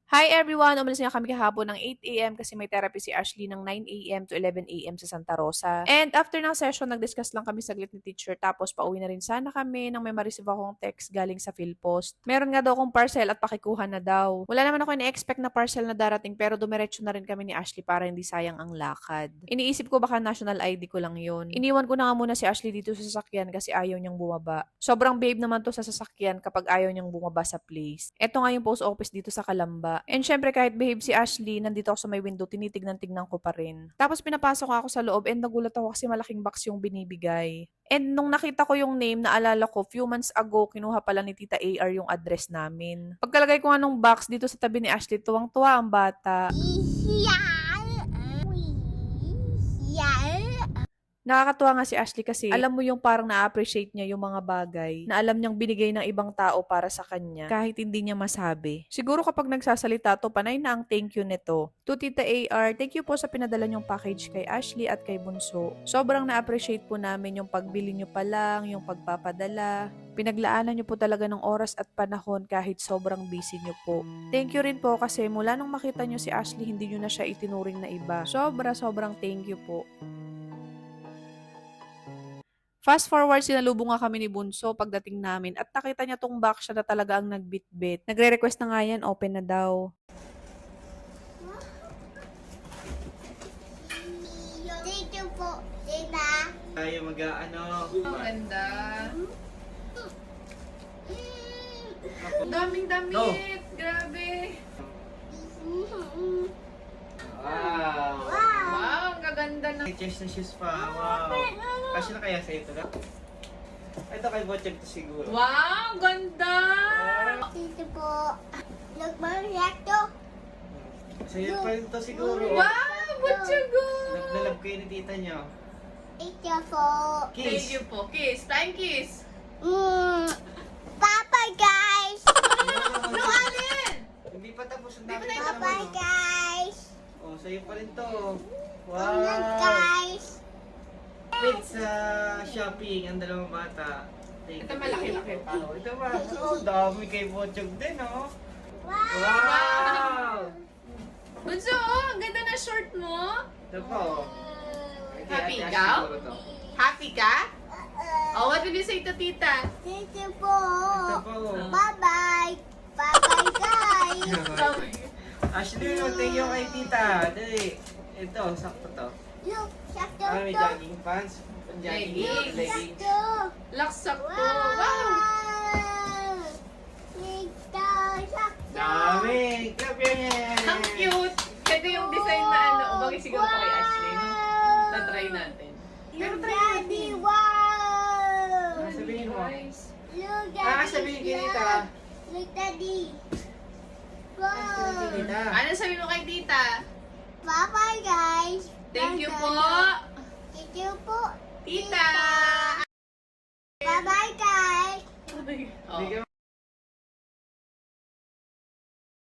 Hi everyone! Umalis nga kami kahapon ng 8 AM kasi may therapy si Ashley ng 9 AM to 11 AM sa Santa Rosa. And after ng session, nag-discuss lang kami saglit ni teacher tapos pauwi na rin sana kami nang may ma-receive akong text galing sa PhilPost. Meron nga daw akong parcel at pakikuha na daw. Wala naman ako na-expect na parcel na darating pero dumiretso na rin kami ni Ashley para hindi sayang ang lakad. Iniisip ko baka national ID ko lang yon. Iniwan ko na nga muna si Ashley dito sa sasakyan kasi ayaw niyang bumaba. Sobrang babe naman to sa sasakyan kapag ayaw niyang bumaba sa place. Ito nga yung post office dito sa Calamba. And syempre kahit behave si Ashley, nandito ako sa may window, tinitignan-tignan ko pa rin. Tapos pinapasok ako sa loob and nagulat ako kasi malaking box yung binibigay. And nung nakita ko yung name, naalala ko, few months ago, kinuha pala ni Tita AR yung address namin. Pagkalagay ko nga nung box dito sa tabi ni Ashley, tuwang-tuwa ang bata. Nakakatuwa nga si Ashley kasi alam mo yung parang na-appreciate niya yung mga bagay na alam niyang binigay ng ibang tao para sa kanya kahit hindi niya masabi. Siguro kapag nagsasalita to, panay na ang thank you nito. To Tita AR, thank you po sa pinadala niyong package kay Ashley at kay Bunso. Sobrang na-appreciate po namin yung pagbili niyo pa lang, yung pagpapadala. Pinaglaanan niyo po talaga ng oras at panahon kahit sobrang busy niyo po. Thank you rin po kasi mula nung makita niyo si Ashley, hindi niyo na siya itinuring na iba. Sobrang thank you po. Fast forward, sinalubong nga kami ni Bunso pagdating namin at nakita niya tong box siya na talaga ang nagbitbit. Nagre-request na nga yan, open na daw. Dito po, tita. Tayo mag-ano. Ang ganda. Daming damit. Grabe. Wow! Wow, ang gaganda na. Chest na shoes pa. Wow! Kasi na kaya sa ito na? Ito kay Bochek to siguro. Wow, ganda. Dito po. Nagmariyak to. Sa'yo pa rin to siguro. Wow, butsugo. Naglalab kayo ni tita niyo. Ito po. Thank Kiss! you po. Kiss. Flying kiss. Papa guys. Ano alin? Hindi pa tapos ang Di ba dami tayo pa Papa naman. guys. Oh, sa'yo pa rin to. Ulan Wow! guys. Fit sa shopping ang dalawang bata. Ito malaki-laki pa. Oh, ito ba? Oh, dami kay Bochek din, oh. Wow. Wow! Bunso, oh, ang ganda na short mo. Ito pa, oh. Happy Ate Ash ikaw? siguro to. Happy ka? Oh, what will you say to tita? Dito po. Ito pa, oh. Bye-bye. Bye-bye guys. Ashley, thank you kay tita. Dali. Ito, sakto to. Look, sakto May to. jogging pants. Jogging leggings. Sakto. Laksak to. Wow. Wow! Dito, sakto. Dami! Clap your hands! Ang cute! Ito yung design na ano. O bagay siguro pa kay Ashley, no? Tatry natin. Pero Look, try Daddy, natin. wow. Ah, sabihin mo. Guys. Look, Ah, Daddy, sabihin kay tita. Look, Daddy. Sabihin Wow. kay tita. Ano sabihin mo kay tita? Bye-bye, guys. Thank you po, Thank you po. tita! Bye-bye, guys. Oh. Bigyan